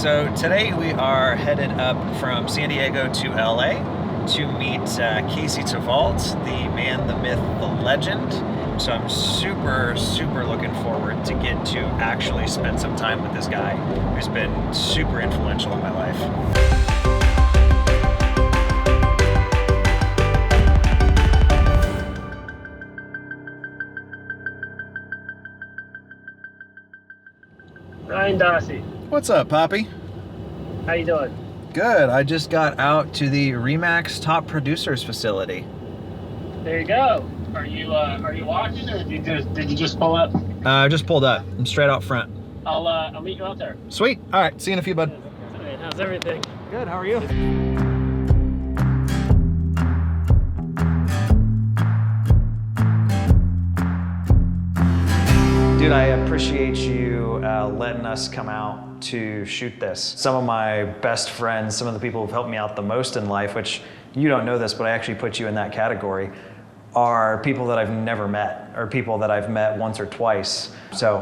So today we are headed up from San Diego to LA to meet Casey Tevault, the man, the myth, the legend. So I'm super looking forward to get to actually spend some time with this guy who's been super influential in my life. Ryan Dossey. What's up, Poppy? How you doing? Good. I just got out to the Remax Top Producers facility. There you go. Are you watching, or did you just pull up? Just pulled up. I'm straight out front. I'll meet you out there. Sweet. All right. See you in a few, bud. Hey, how's everything? Good. How are you? Dude, I appreciate you letting us come out to shoot this. Some of my best friends, some of the people who've helped me out the most in life, which you don't know this, but I actually put you in that category, are people that I've never met, or people that I've met once or twice. So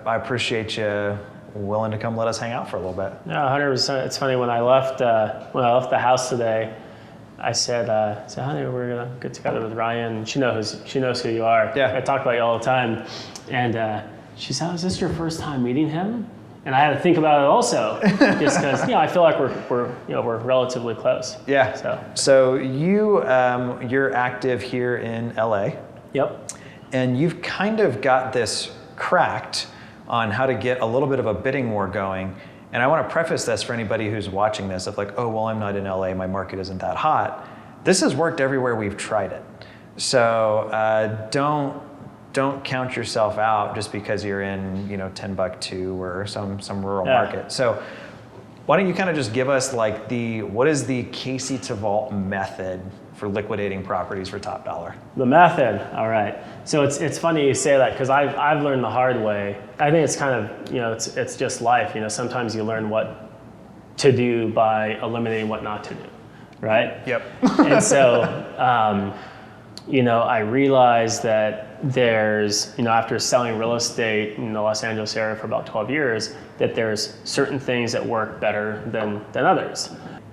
I appreciate you willing to come let us hang out for a little bit. Yeah, 100%. It's funny, when I left the house today, I said, honey, we're gonna get together with Ryan. She knows who you are. Yeah. I talk about you all the time. And she said, "Oh, is this your first time meeting him?" And I had to think about it also, just because I feel like we're relatively close. Yeah. So you're active here in LA. Yep. And you've kind of got this cracked on how to get a little bit of a bidding war going. And I want to preface this for anybody who's watching this of like, oh, well, I'm not in LA, my market isn't that hot. This has worked everywhere we've tried it. So don't count yourself out just because you're in, Timbuktu or some rural market. So why don't you kind of just give us like what is the Casey Tevault method for liquidating properties for top dollar? The method, all right. So it's funny you say that, because I've learned the hard way. I think it's kind of, it's just life. Sometimes you learn what to do by eliminating what not to do, right? Yep. And so, I realized that there's, after selling real estate in the Los Angeles area for about 12 years, that there's certain things that work better than others.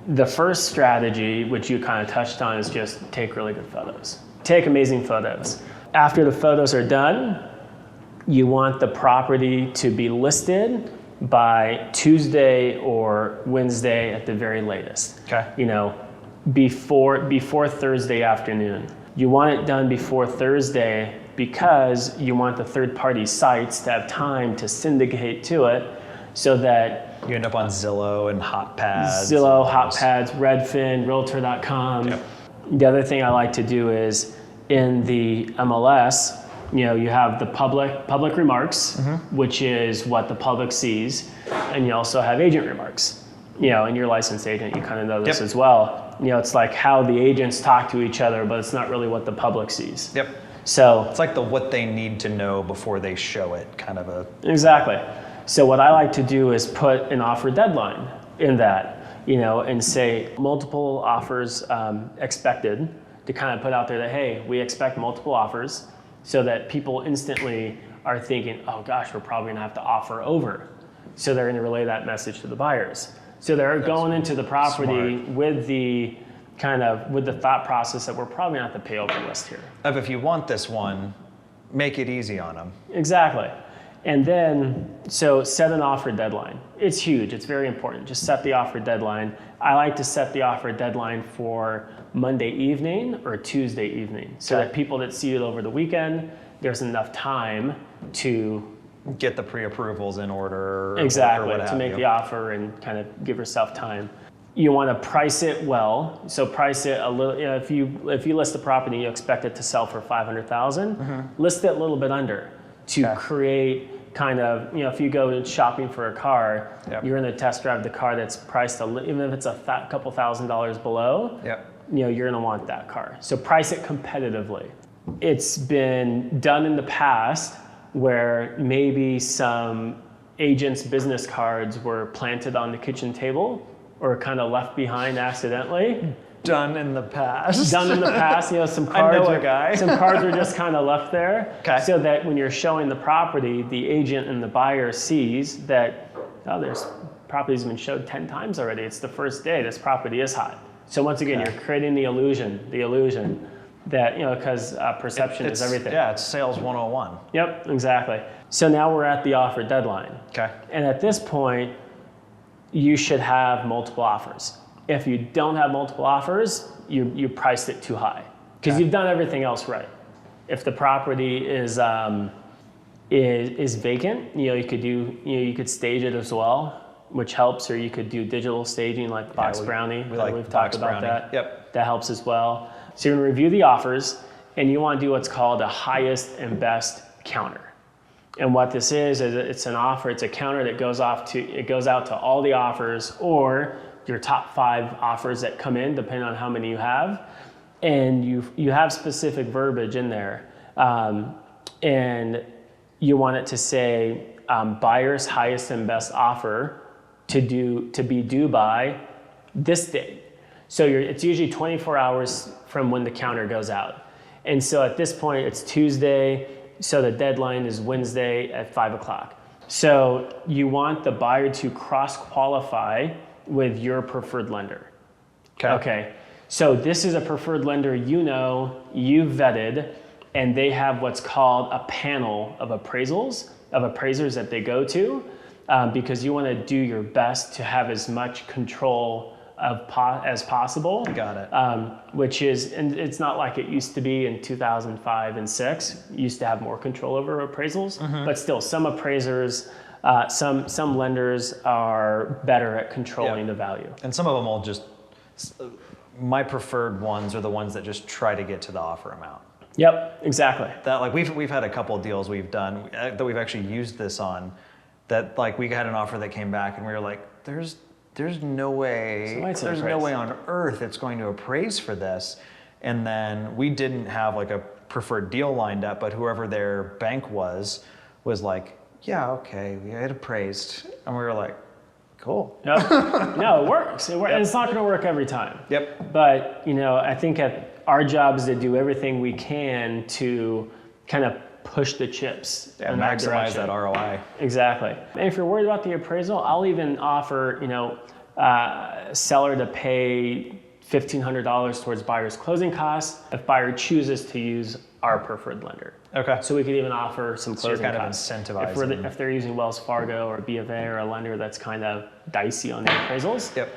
The first strategy, which you kind of touched on, is just take really good photos. Take amazing photos. After the photos are done, you want the property to be listed by Tuesday or Wednesday at the very latest. Okay. Before Thursday afternoon. You want it done before Thursday because you want the third-party sites to have time to syndicate to it, so that you end up on Zillow and HotPads. Redfin, Realtor.com. Yep. The other thing I like to do is in the MLS, you have the public remarks, which is what the public sees, and you also have agent remarks. And you're a licensed agent, you kind of know this as well. It's like how the agents talk to each other, but it's not really what the public sees. Yep. So it's like what they need to know before they show it, kind of a... Exactly. So what I like to do is put an offer deadline in that, and say multiple offers expected, to kind of put out there that, hey, we expect multiple offers, so that people instantly are thinking, oh gosh, we're probably gonna have to offer over. So they're gonna relay that message to the buyers. So they're going into the property with the thought process that we're probably gonna have to pay over list here. If you want this one, make it easy on them. Exactly. And then, so set an offer deadline. It's huge, it's very important. Just set the offer deadline. I like to set the offer deadline for Monday evening or Tuesday evening, so that people that see it over the weekend, there's enough time to get the pre-approvals in order. Exactly, to make the offer and kind of give yourself time. You want to price it well. So price it a little, if you list the property and you expect it to sell for $500,000, list it a little bit under to create kind of, if you go shopping for a car, you're going to test drive the car that's priced, even if it's a couple $1,000s below, you're going to want that car. So price it competitively. It's been done in the past where maybe some agents' business cards were planted on the kitchen table or kind of left behind accidentally. Done in the past. Some cards. I know a guy. Some cards are just kind of left there, so that when you're showing the property, the agent and the buyer sees that, oh, there's property's been showed 10 times already. It's the first day. This property is hot. So once again, Okay. you're creating the illusion that, because perception is everything. Yeah, it's sales 101. Yep, exactly. So now we're at the offer deadline. Okay. And at this point, you should have multiple offers. If you don't have multiple offers, you priced it too high because Okay. you've done everything else right. If the property is vacant, you could stage it as well, which helps, or you could do digital staging like Box Brownie. We like We've Box talked about Brownie. that. Yep. That helps as well. So you're gonna review the offers, and you want to do what's called a highest and best counter. And what this is it's an offer. It's a counter that goes out to all the offers or your top 5 offers that come in, depending on how many you have. And you have specific verbiage in there, and you want it to say buyer's highest and best offer to be due by this date. So it's usually 24 hours from when the counter goes out. And so at this point, it's Tuesday, so the deadline is Wednesday at 5 o'clock. So you want the buyer to cross-qualify with your preferred lender. Okay. So this is a preferred lender you've vetted, and they have what's called a panel of appraisers that they go to, because you want to do your best to have as much control as possible. Got it. Which is, and it's not like it used to be in 2005 and 6. You used to have more control over appraisals, but still, some appraisers, some lenders are better at controlling the value. And some of them will just, my preferred ones are the ones that just try to get to the offer amount. Yep, exactly. That like we've had a couple of deals we've done that we've actually used this on, that like we had an offer that came back and we were like, there's no way on earth it's going to appraise for this. And then we didn't have like a preferred deal lined up, but whoever their bank was like, yeah, okay, we had appraised. And we were like, cool. Yep. No, it works. And it's not going to work every time. Yep. But, I think our job is to do everything we can to kind of push the chips in that maximize direction. that ROI. Exactly. And if you're worried about the appraisal, I'll even offer, seller to pay $1,500 towards buyer's closing costs if buyer chooses to use our preferred lender. Okay. So we could even offer some closing costs. So you're kind of incentivizing. If they're using Wells Fargo or B of A or a lender that's kind of dicey on the appraisals, Yep.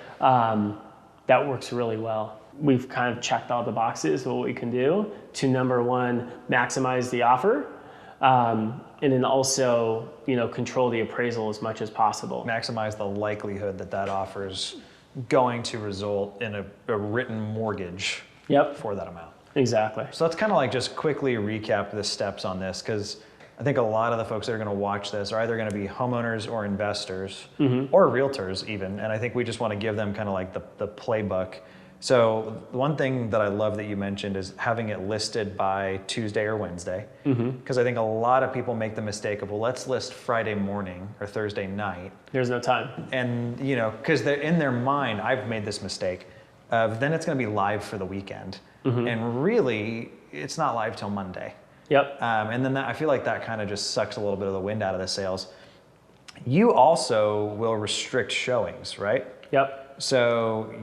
that works really well. We've kind of checked all the boxes of what we can do to, number one, maximize the offer, and then also, control the appraisal as much as possible. Maximize the likelihood that offer's going to result in a written mortgage for that amount. Exactly. So let's kind of like just quickly recap the steps on this, because I think a lot of the folks that are going to watch this are either going to be homeowners or investors or realtors even. And I think we just want to give them kind of like the playbook. So the one thing that I love that you mentioned is having it listed by Tuesday or Wednesday, because I think a lot of people make the mistake of, well, let's list Friday morning or Thursday night. There's no time. And, because they're in their mind, I've made this mistake, then it's going to be live for the weekend. And really, it's not live till Monday. Yep. And then I feel like that kind of just sucks a little bit of the wind out of the sails. You also will restrict showings, right? Yep. So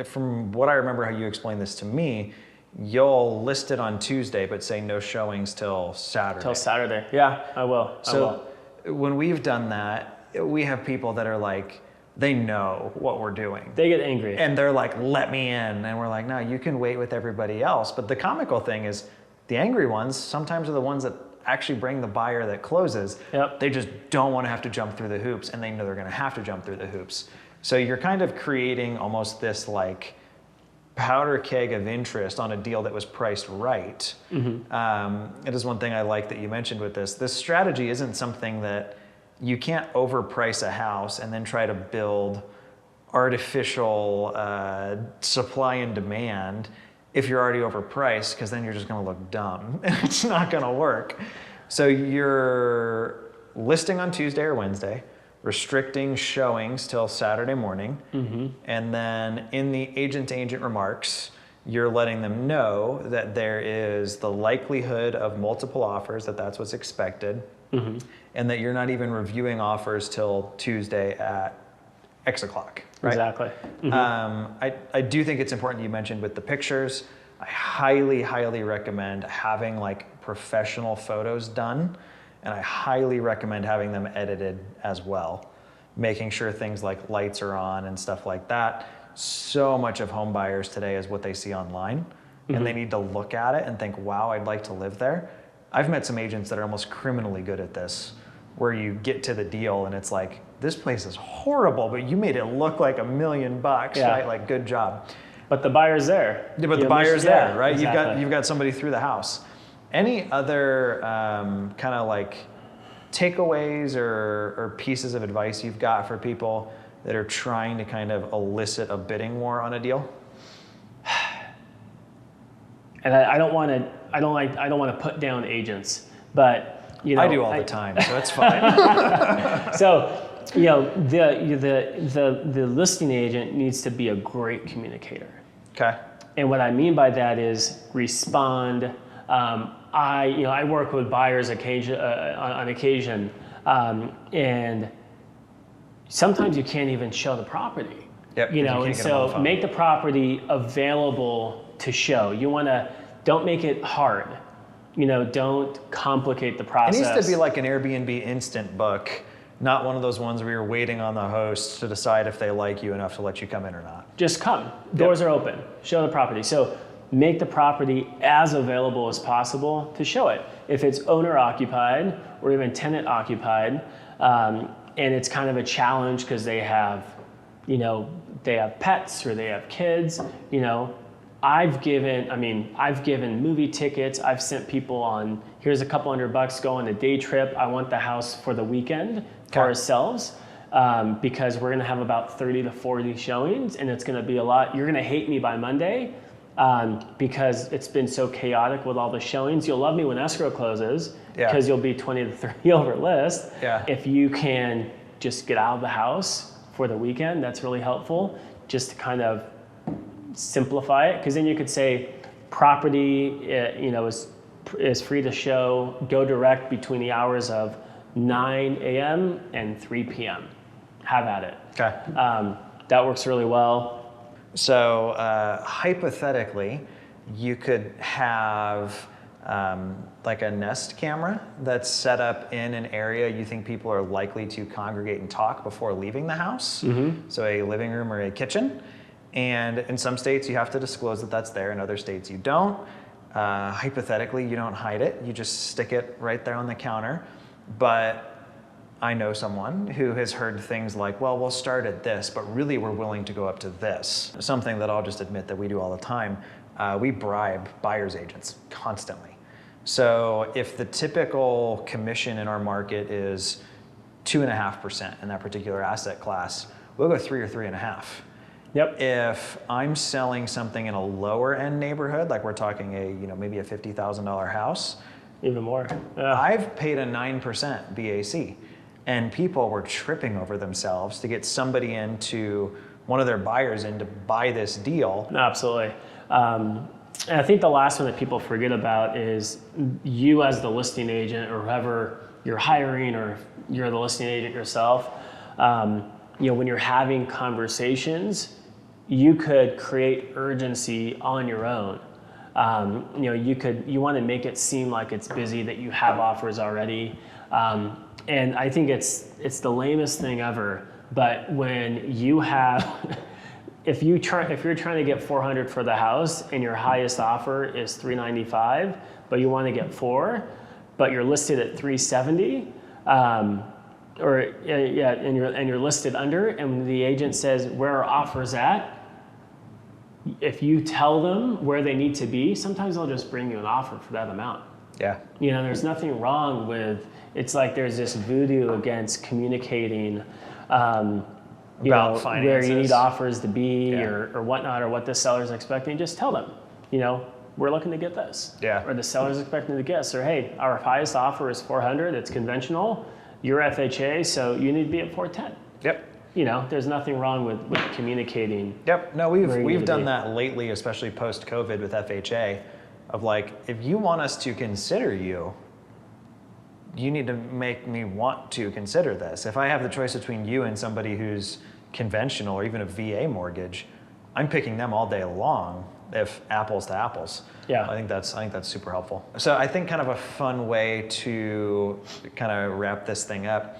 from what I remember how you explained this to me, you'll list it on Tuesday, but say no showings till Saturday. Till Saturday. Yeah, I will. So when we've done that, we have people that are like, they know what we're doing. They get angry. And they're like, let me in. And we're like, no, you can wait with everybody else. But the comical thing is the angry ones sometimes are the ones that actually bring the buyer that closes. Yep. They just don't want to have to jump through the hoops, and they know they're going to have to jump through the hoops. So you're kind of creating almost this like powder keg of interest on a deal that was priced right. It is one thing I like that you mentioned with this. This strategy isn't something that you can't overprice a house and then try to build artificial supply and demand if you're already overpriced, because then you're just going to look dumb. It's not going to work. So you're listing on Tuesday or Wednesday, restricting showings till Saturday morning, and then in the agent-to-agent remarks, you're letting them know that there is the likelihood of multiple offers, that's what's expected, and that you're not even reviewing offers till Tuesday at X o'clock, right? Exactly. I do think it's important you mentioned with the pictures. I highly, highly recommend having like professional photos done, and I highly recommend having them edited as well, making sure things like lights are on and stuff like that. So much of home buyers today is what they see online, and they need to look at it and think, wow, I'd like to live there. I've met some agents that are almost criminally good at this, where you get to the deal and it's like, this place is horrible, but you made it look like $1 million, right? Like, good job. But the buyer's there. Yeah, but the buyer's there, right? Exactly. You've got somebody through the house. Any other kind of like takeaways or pieces of advice you've got for people that are trying to kind of elicit a bidding war on a deal? And I don't want to put down agents, but you know, I do all the time, so it's fine. So, you know, the listing agent needs to be a great communicator. Okay. And what I mean by that is respond. I work with buyers on occasion, and sometimes you can't even show the property. Yep. You know, and so make the property available to show. Don't make it hard. You know, don't complicate the process. It needs to be like an Airbnb instant book, not one of those ones where you're waiting on the host to decide if they like you enough to let you come in or not. Just come. Doors are open. Show the property. So make the property as available as possible to show it. If it's owner occupied or even tenant occupied, and it's kind of a challenge because they have pets or they have kids, you know, I've given movie tickets. I've sent people on, here's a couple $100, go on a day trip. I want the house for the weekend for ourselves, because we're gonna have about 30 to 40 showings, and it's gonna be a lot. You're gonna hate me by Monday, because it's been so chaotic with all the showings. You'll love me when escrow closes, because you'll be 20 to 30 over list. Yeah. If you can just get out of the house for the weekend, that's really helpful, just to kind of simplify it, because then you could say property is free to show, go direct between the hours of 9 a.m. and 3 p.m. Have at it. Okay. That works really well. So hypothetically, you could have like a Nest camera that's set up in an area you think people are likely to congregate and talk before leaving the house. So a living room or a kitchen. And in some states, you have to disclose that that's there. In other states, you don't. Hypothetically, you don't hide it. You just stick it right there on the counter. But I know someone who has heard things like, well, we'll start at this, but really we're willing to go up to this. Something that I'll just admit that we do all the time. We bribe buyer's agents constantly. So if the typical commission in our market is 2.5% in that particular asset class, we'll go 3 or 3.5. Yep. If I'm selling something in a lower end neighborhood, like we're talking maybe a $50,000 house, even more. I've paid a 9% BAC, and people were tripping over themselves to get somebody into one of their buyers in to buy this deal. Absolutely. And I think the last one that people forget about is you as the listing agent, or whoever you're hiring, or you're the listing agent yourself. When you're having conversations, you could create urgency on your own. You want to make it seem like it's busy, that you have offers already. And I think it's the lamest thing ever. But when you have, if you're trying to get 400 for the house and your highest offer is 395, but you want to get 4, but you're listed at 370, and you're listed under, and the agent says where are offers at, if you tell them where they need to be, sometimes they'll just bring you an offer for that amount. Yeah. There's nothing wrong with, it's like there's this voodoo against communicating about finances, where you need offers to be, or whatnot, or what the seller's expecting. Just tell them, we're looking to get this. Yeah. Or the seller's expecting to get this. Or hey, our highest offer is 400, it's conventional. You're FHA, so you need to be at 410. Yep. There's nothing wrong with communicating. Yep. No, we've done that lately, especially post-COVID with FHA, of like, if you want us to consider you, you need to make me want to consider this. If I have the choice between you and somebody who's conventional or even a VA mortgage, I'm picking them all day long, if apples to apples. Yeah. I think that's super helpful. So I think kind of a fun way to kind of wrap this thing up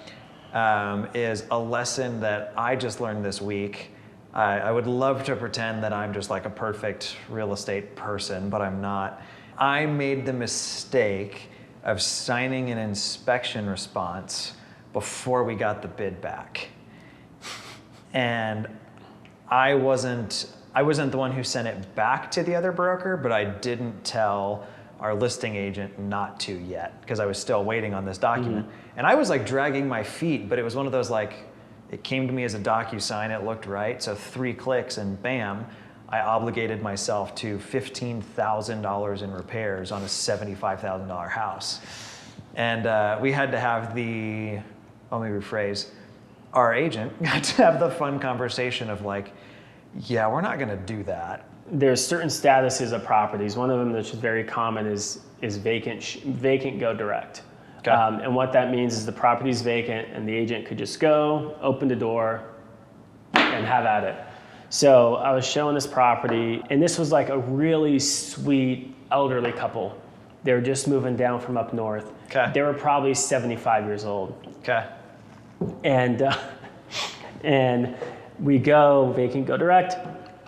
is a lesson that I just learned this week. I would love to pretend that I'm just like a perfect real estate person, but I'm not. I made the mistake of signing an inspection response before we got the bid back. And I wasn't the one who sent it back to the other broker, but I didn't tell our listing agent not to yet, because I was still waiting on this document. And I was like dragging my feet, but it was one of those like, it came to me as a DocuSign, it looked right, so 3 clicks and bam, I obligated myself to $15,000 in repairs on a $75,000 house. And we had to have let me rephrase, our agent got to have the fun conversation of like, yeah, we're not gonna do that. There's certain statuses of properties. One of them that's very common is vacant go direct. Okay. And what that means is the property's vacant and the agent could just go, open the door, and have at it. So I was showing this property, and this was like a really sweet elderly couple. They were just moving down from up north. Okay. They were probably 75 years old. Okay. And we go vacant, go direct.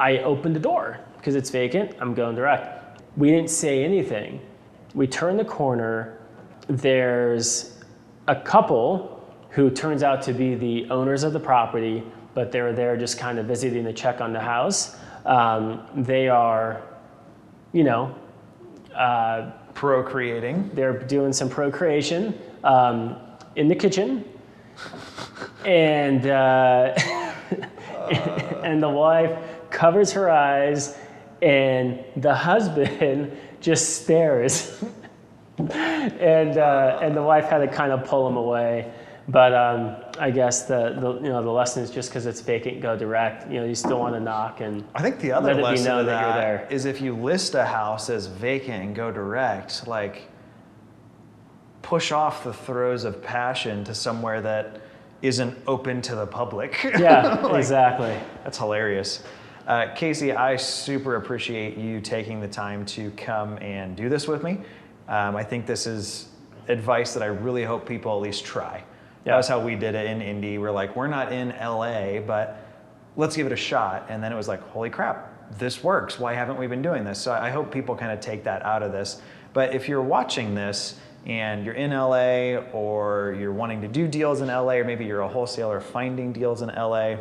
I open the door because it's vacant. I'm going direct. We didn't say anything. We turn the corner. There's a couple who turns out to be the owners of the property, but they were there just kind of visiting to check on the house. They are, Procreating. they're doing some procreation in the kitchen. And and the wife covers her eyes, and the husband just stares. and the wife had to kind of pull him away. But I guess the lesson is just because it's vacant, go direct. You still want to knock and I think the other let it be lesson known of that you're there. that is if you list a house as vacant and go direct, like push off the throes of passion to somewhere that isn't open to the public. Yeah, Like, exactly. That's hilarious. Casey, I super appreciate you taking the time to come and do this with me. I think this is advice that I really hope people at least try. Yeah. That was how we did it in Indy. We're like, we're not in LA, but let's give it a shot. And then it was like, holy crap, this works. Why haven't we been doing this? So I hope people kind of take that out of this. But if you're watching this and you're in LA, or you're wanting to do deals in LA, or maybe you're a wholesaler finding deals in LA,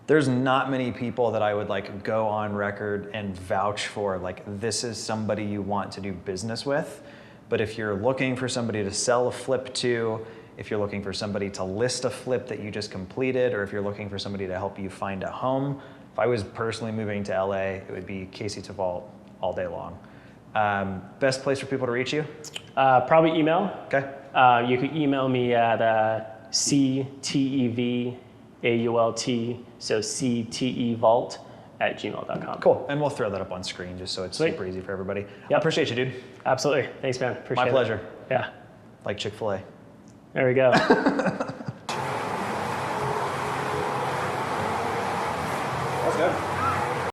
there's not many people that I would like go on record and vouch for, like, this is somebody you want to do business with. But if you're looking for somebody to sell a flip to, if you're looking for somebody to list a flip that you just completed, or if you're looking for somebody to help you find a home, if I was personally moving to LA, it would be Casey Tevault all day long. Best place for people to reach you? Probably email. Okay. You can email me at CTEVAULT, so CTEVault@gmail.com. Cool. And we'll throw that up on screen just so it's Sweet. super easy for everybody. Yep. I appreciate you, dude. Absolutely. Thanks, man. Appreciate it. My pleasure. Yeah. Like Chick-fil-A. There we go.